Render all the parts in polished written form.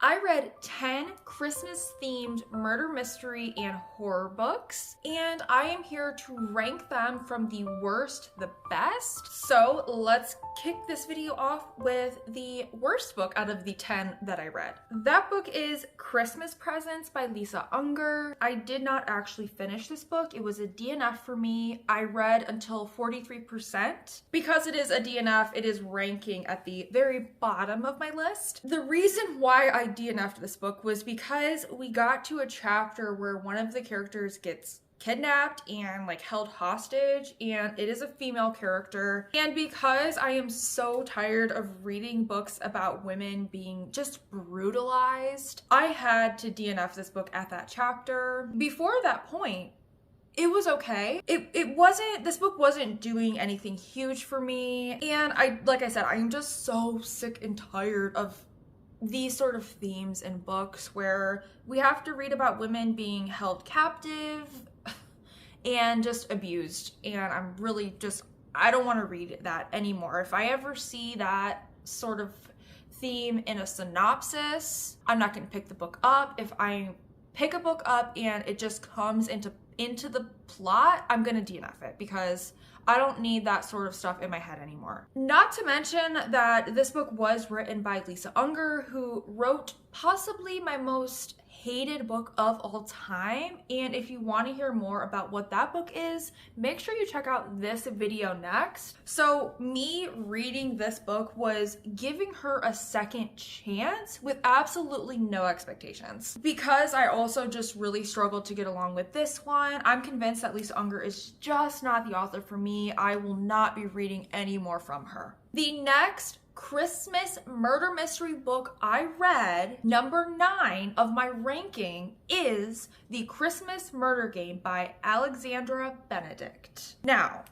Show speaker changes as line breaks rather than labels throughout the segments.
I read 10 Christmas-themed murder, mystery, and horror books, and I am here to rank them from the worst to the best. So let's kick this video off with the worst book out of the 10 that I read. That book is Christmas Presents by Lisa Unger. I did not actually finish this book. It was a DNF for me. I read until 43%. Because it is a DNF, it is ranking at the very bottom of my list. The reason why I DNF'd this book was because we got to a chapter where one of the characters gets kidnapped and like held hostage, and it is a female character. And because I am so tired of reading books about women being just brutalized, I had to DNF this book at that chapter. Before that point, it was okay. This book wasn't doing anything huge for me. And like I said, I'm just so sick and tired of these sort of themes in books where we have to read about women being held captive and just abused. And I'm really I don't want to read that anymore. If I ever see that sort of theme in a synopsis, I'm not going to pick the book up. If I pick a book up and it just comes into the plot, I'm gonna DNF it because I don't need that sort of stuff in my head anymore. Not to mention that this book was written by Lisa Unger, who wrote possibly my most hated book of all time. And if you want to hear more about what that book is, make sure you check out this video next. So me reading this book was giving her a second chance with absolutely no expectations. Because I also just really struggled to get along with this one, I'm convinced that Lisa Unger is just not the author for me. I will not be reading any more from her. The next Christmas murder mystery book I read, number 9 of my ranking, is The Christmas Murder Game by Alexandra Benedict. Now,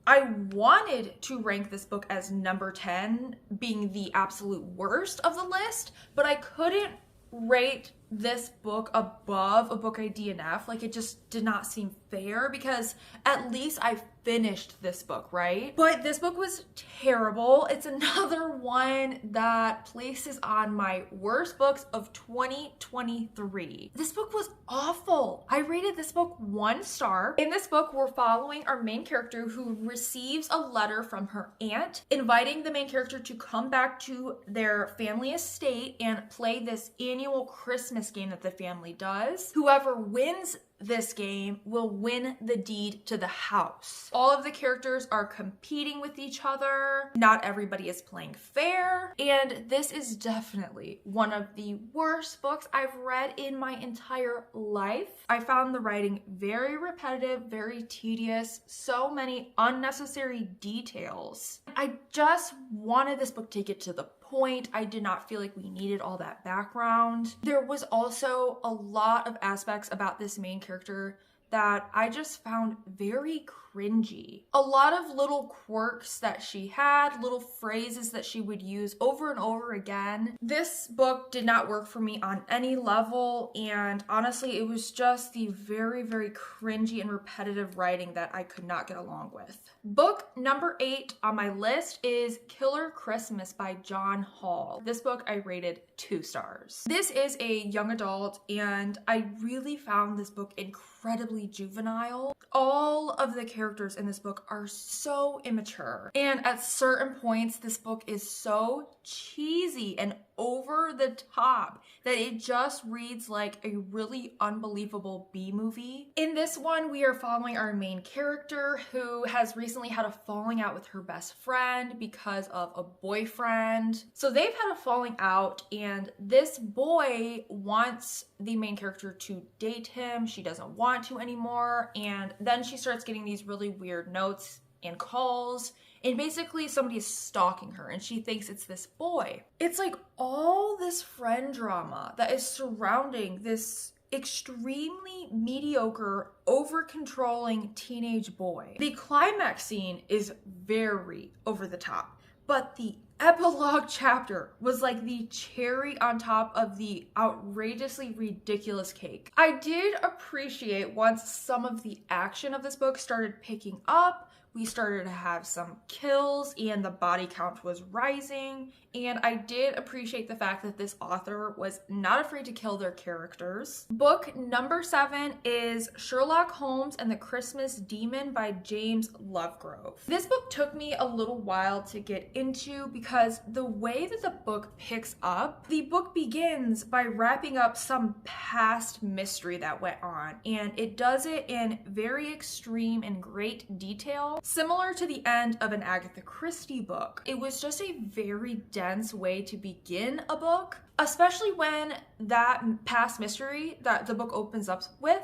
I wanted to rank this book as number 10, being the absolute worst of the list, but I couldn't rate this book above a book I DNF. Like, it just did not seem fair because at least I finished this book, right? But this book was terrible. It's another one that places on my worst books of 2023. This book was awful. I rated this book 1 star. In this book, we're following our main character who receives a letter from her aunt inviting the main character to come back to their family estate and play this annual Christmas game that the family does. Whoever wins this game will win the deed to the house. All of the characters are competing with each other. Not everybody is playing fair. And this is definitely one of the worst books I've read in my entire life. I found the writing very repetitive, very tedious, so many unnecessary details. I just wanted this book to get to the point. I did not feel like we needed all that background. There was also a lot of aspects about this main character that I just found very cringy. A lot of little quirks that she had, little phrases that she would use over and over again. This book did not work for me on any level, and honestly, it was just the very, very cringy and repetitive writing that I could not get along with. Book number 8 on my list is Killer Christmas by John Hall. This book I rated 2 stars. This is a young adult, and I really found this book incredibly juvenile. All of the characters in this book are so immature, and at certain points this book is so cheesy and over the top that it just reads like a really unbelievable B-movie. In this one, we are following our main character who has recently had a falling out with her best friend because of a boyfriend. So they've had a falling out, and this boy wants the main character to date him. She doesn't want to anymore, and then she starts getting these really weird notes and calls, and basically somebody is stalking her and she thinks it's this boy. It's like all this friend drama that is surrounding this extremely mediocre, over-controlling teenage boy. The climax scene is very over the top, but the epilogue chapter was like the cherry on top of the outrageously ridiculous cake. I did appreciate once some of the action of this book started picking up, We started to have some kills and the body count was rising. And I did appreciate the fact that this author was not afraid to kill their characters. Book number 7 is Sherlock Holmes and the Christmas Demon by James Lovegrove. This book took me a little while to get into because the way that the book picks up, the book begins by wrapping up some past mystery that went on, and it does it in very extreme and great detail, similar to the end of an Agatha Christie book. It was just a very dense way to begin a book, especially when that past mystery that the book opens up with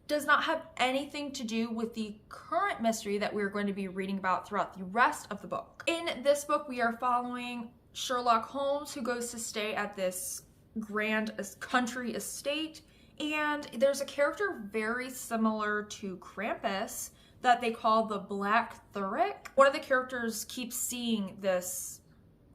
does not have anything to do with the current mystery that we're going to be reading about throughout the rest of the book. In this book, we are following Sherlock Holmes, who goes to stay at this grand country estate, and there's a character very similar to Krampus that they call the Black 𝚫𝚃. One of the characters keeps seeing this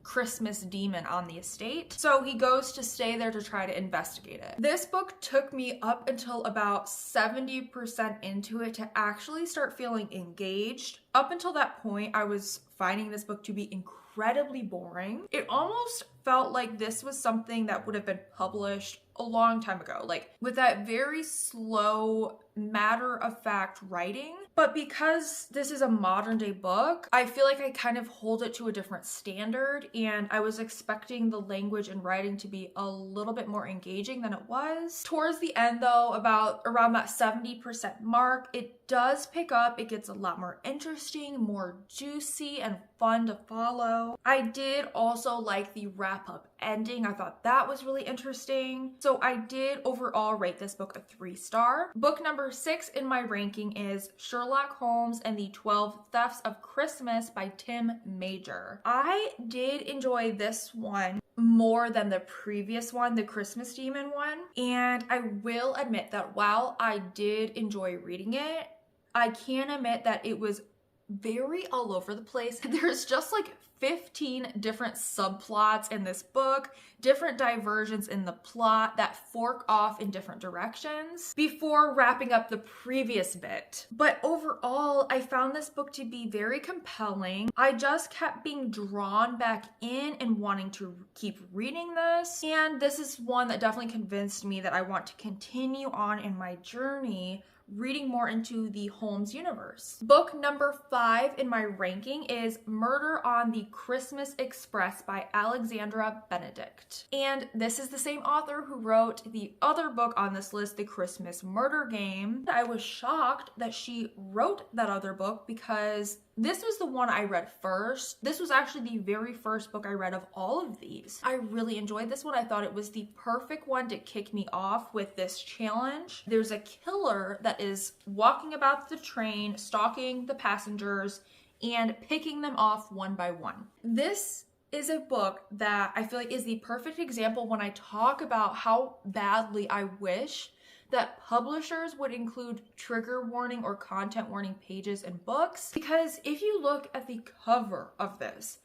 Christmas demon on the estate, so he goes to stay there to try to investigate it. This book took me up until about 70% into it to actually start feeling engaged. Up until that point, I was finding this book to be incredibly boring. It almost felt like this was something that would have been published a long time ago, like with that very slow, matter-of-fact writing. But because this is a modern day book, I feel like I kind of hold it to a different standard, and I was expecting the language and writing to be a little bit more engaging than it was. Towards the end though, about around that 70% mark, it does pick up. It gets a lot more interesting, more juicy, and fun to follow. I did also like the wrap-up ending. I thought that was really interesting. So I did overall rate this book a 3-star. Book number 6 in my ranking is Sherlock Holmes and the 12 Thefts of Christmas by Tim Major. I did enjoy this one more than the previous one, the Christmas Demon one. And I will admit that while I did enjoy reading it, I can admit that it was very all over the place. There's just like 15 different subplots in this book, different diversions in the plot that fork off in different directions before wrapping up the previous bit. But overall, I found this book to be very compelling. I just kept being drawn back in and wanting to keep reading this. And this is one that definitely convinced me that I want to continue on in my journey reading more into the Holmes universe. Book number 5 in my ranking is Murder on the Christmas Express by 𝚲𝚃 Benedict. And this is the same author who wrote the other book on this list, The Christmas Murder Game. I was shocked that she wrote that other book because this was the one I read first. This was actually the very first book I read of all of these. I really enjoyed this one. I thought it was the perfect one to kick me off with this challenge. There's a killer that is walking about the train, stalking the passengers, and picking them off one by one. This is a book that I feel like is the perfect example when I talk about how badly I wish that publishers would include trigger warning or content warning pages in books. Because if you look at the cover of this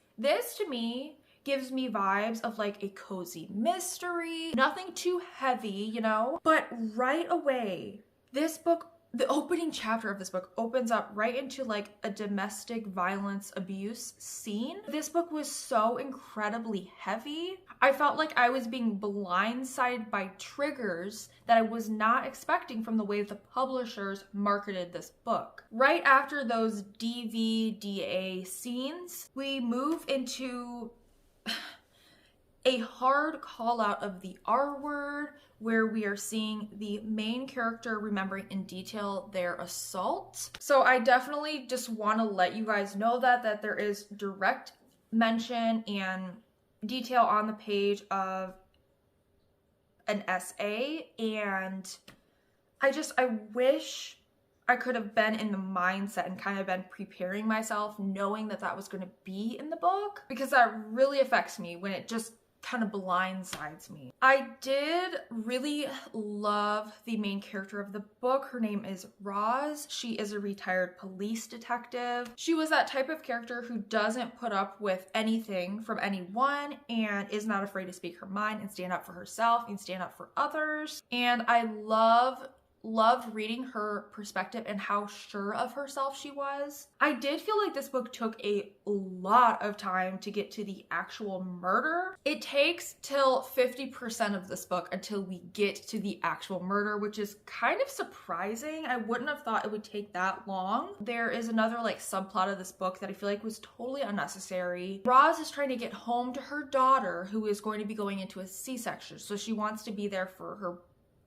to me gives me vibes of like a cozy mystery, nothing too heavy, you know? But right away, this book, the opening chapter of this book opens up right into like a domestic violence abuse scene. This book was so incredibly heavy. I felt like I was being blindsided by triggers that I was not expecting from the way the publishers marketed this book. Right after those DVDA scenes, we move into a hard call out of the R word, where we are seeing the main character remembering in detail their assault. So I definitely just want to let you guys know that there is direct mention and detail on the page of an essay, and I wish I could have been in the mindset and kind of been preparing myself knowing that that was going to be in the book, because that really affects me when it just kind of blindsides me. I did really love the main character of the book. Her name is Roz. She is a retired police detective. She was that type of character who doesn't put up with anything from anyone and is not afraid to speak her mind and stand up for herself and stand up for others. And I love loved reading her perspective and how sure of herself she was. I did feel like this book took a lot of time to get to the actual murder. It takes till 50% of this book until we get to the actual murder, which is kind of surprising. I wouldn't have thought it would take that long. There is another like subplot of this book that I feel like was totally unnecessary. Roz is trying to get home to her daughter who is going to be going into a C-section, so she wants to be there for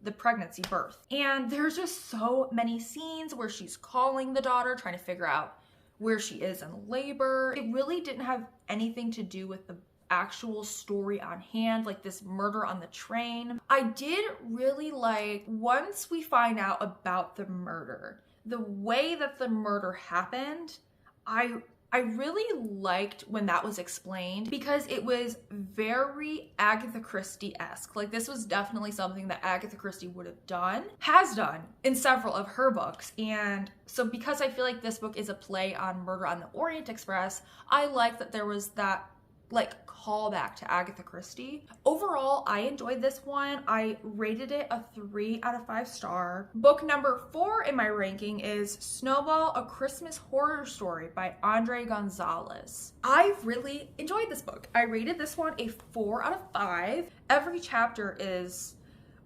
the pregnancy birth. And there's just so many scenes where she's calling the daughter, trying to figure out where she is in labor. It really didn't have anything to do with the actual story on hand, like this murder on the train. I did really like, once we find out about the murder, the way that the murder happened, I really liked when that was explained because it was very Agatha Christie-esque. Like this was definitely something that Agatha Christie would have done, has done in several of her books. And so because I feel like this book is a play on Murder on the Orient Express, I like that there was that like callback to Agatha Christie. Overall, I enjoyed this one. I rated it a 3 out of 5 stars. Book number 4 in my ranking is Snowball, A Christmas Horror Story by Andre Gonzalez. I really enjoyed this book. I rated this one a 4 out of 5. Every chapter is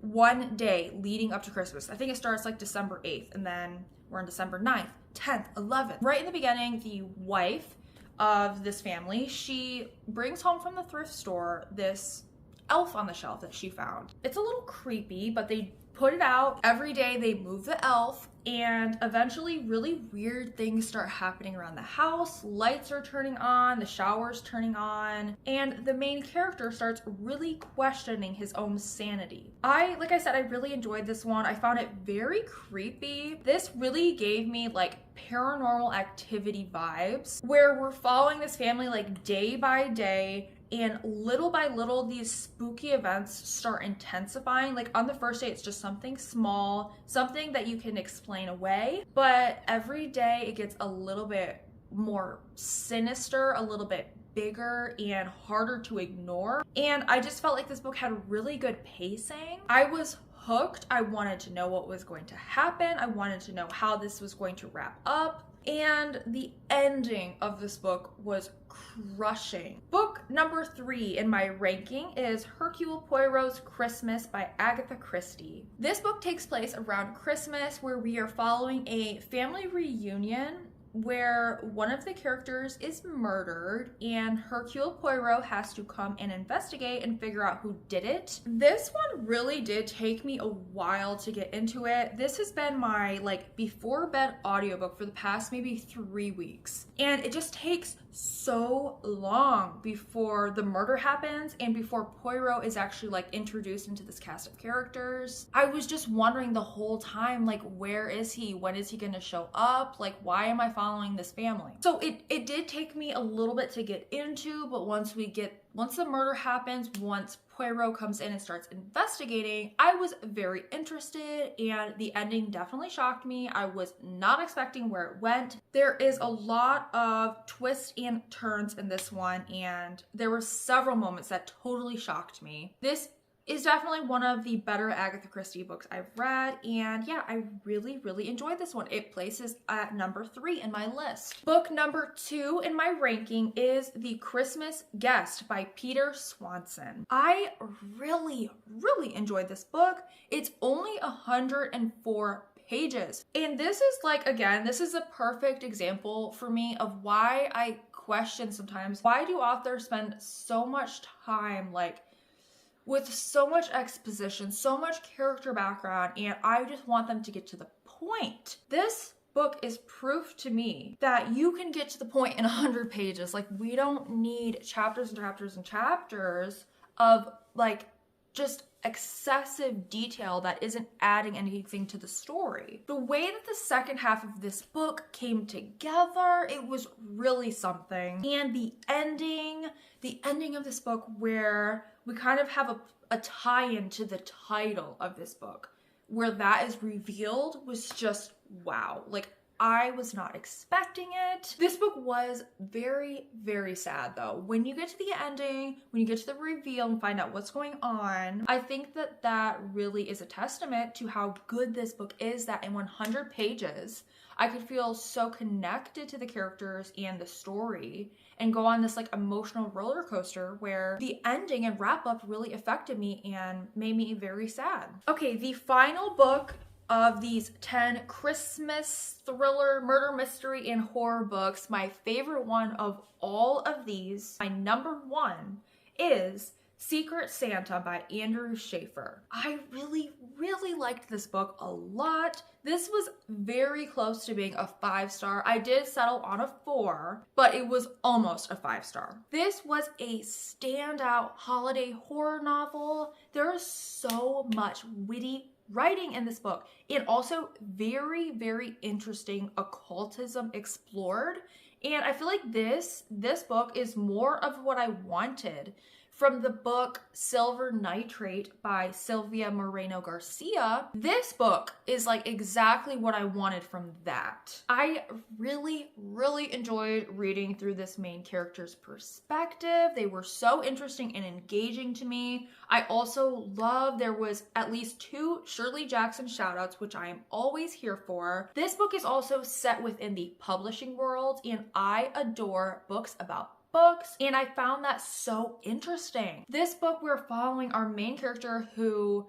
one day leading up to Christmas. I think it starts like December 8th and then we're on December 9th, 10th, 11th. Right in the beginning, the wife of this family, she brings home from the thrift store this elf on the shelf that she found. It's a little creepy, but they put it out. Every day they move the elf, and eventually really weird things start happening around the house. Lights are turning on, the shower's turning on, and the main character starts really questioning his own sanity. Like I said, I really enjoyed this one. I found it very creepy. This really gave me like Paranormal Activity vibes, where we're following this family like day by day, and little by little these spooky events start intensifying. Like on the first day it's just something small, something that you can explain away, but every day it gets a little bit more sinister, a little bit bigger and harder to ignore. And I just felt like this book had really good pacing. I was hooked. I wanted to know what was going to happen. I wanted to know how this was going to wrap up. And the ending of this book was crushing. Book number 3 in my ranking is Hercule Poirot's Christmas by Agatha Christie. This book takes place around Christmas, where we are following a family reunion where one of the characters is murdered and Hercule Poirot has to come and investigate and figure out who did it. This one really did take me a while to get into it. This has been my like before bed audiobook for the past maybe 3 weeks. And it just takes so long before the murder happens and before Poirot is actually like introduced into this cast of characters. I was just wondering the whole time, like, where is he? When is he gonna show up? Like, why am I following this family? So it did take me a little bit to get into, but once the murder happens, once Poirot comes in and starts investigating, I was very interested, and the ending definitely shocked me. I was not expecting where it went. There is a lot of twists and turns in this one, and there were several moments that totally shocked me. This is definitely one of the better Agatha Christie books I've read, and yeah, I really, really enjoyed this one. It places at number 3 in my list. Book number 2 in my ranking is The Christmas Guest by Peter Swanson. I really, really enjoyed this book. It's only 104 pages. And this is like, again, this is a perfect example for me of why I question sometimes, why do authors spend so much time like with so much exposition, so much character background, and I just want them to get to the point. This book is proof to me that you can get to the point in 100 pages. Like, we don't need chapters and chapters and chapters of like just excessive detail that isn't adding anything to the story. The way that the second half of this book came together, it was really something. And the ending of this book, where we kind of have a tie-in to the title of this book, where that is revealed, was just wow. Like, I was not expecting it. This book was very, very sad though. When you get to the ending, when you get to the reveal and find out what's going on, I think that that really is a testament to how good this book is, that in 100 pages, I could feel so connected to the characters and the story and go on this like emotional roller coaster where the ending and wrap up really affected me and made me very sad. Okay, the final book of these 10 Christmas thriller, murder, mystery, and horror books, my favorite one of all of these, my number one, is Secret Santa by Andrew Schaefer. I really, really liked this book a lot. This was very close to being a 5-star. I did settle on a 4, but it was almost a 5-star. This was a standout holiday horror novel. There is so much witty writing in this book, and also very, very interesting occultism explored. And I feel like this book is more of what I wanted from the book Silver Nitrate by Sylvia Moreno Garcia. This book is like exactly what I wanted from that. I really, really enjoyed reading through this main character's perspective. They were so interesting and engaging to me. I also love there was at least 2 Shirley Jackson shoutouts, which I am always here for. This book is also set within the publishing world, and I adore books about books, and I found that so interesting. This book, we're following our main character who,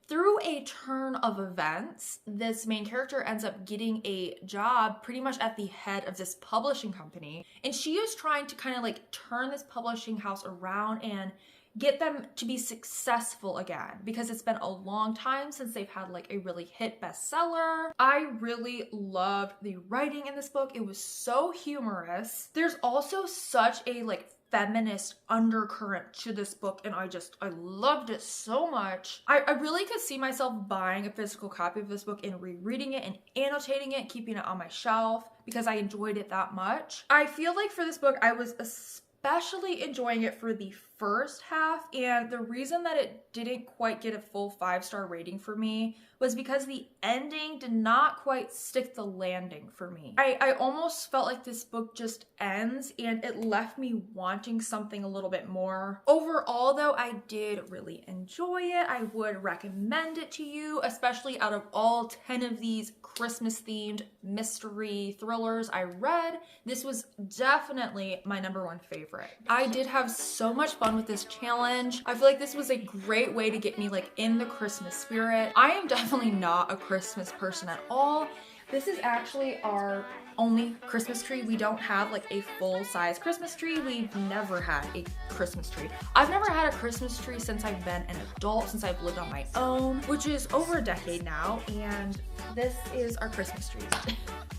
through a turn of events, this main character ends up getting a job pretty much at the head of this publishing company, and she is trying to kind of like turn this publishing house around and get them to be successful again, because it's been a long time since they've had like a really hit bestseller. I really loved the writing in this book. It was so humorous. There's also such a like feminist undercurrent to this book, and I loved it so much. I really could see myself buying a physical copy of this book and rereading it and annotating it, keeping it on my shelf because I enjoyed it that much. I feel like for this book, I was especially enjoying it for the first half, and the reason that it didn't quite get a full 5-star rating for me was because the ending did not quite stick the landing for me. I almost felt like this book just ends and it left me wanting something a little bit more. Overall though, I did really enjoy it. I would recommend it to you, especially out of all 10 of these Christmas themed mystery thrillers I read. This was definitely my number one favorite. I did have so much fun with this challenge. I feel like this was a great way to get me like in the Christmas spirit. I am definitely not a Christmas person at all. This is actually our only Christmas tree. We don't have like a full-size Christmas tree. We've never had a Christmas tree. I've never had a Christmas tree since I've been an adult, since I've lived on my own, which is over a decade now, and this is our Christmas tree.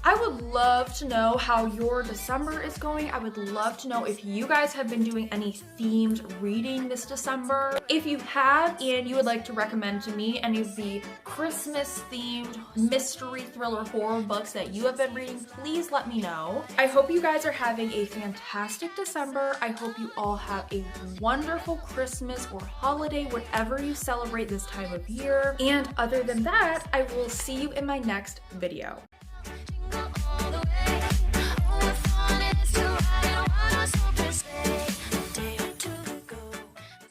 I would love to know how your December is going. I would love to know if you guys have been doing any themed reading this December. If you have and you would like to recommend to me any of the Christmas themed mystery thriller horror books that you have been reading, please let me know. I hope you guys are having a fantastic December. I hope you all have a wonderful Christmas or holiday, whatever you celebrate this time of year. And other than that, I will see you in my next video.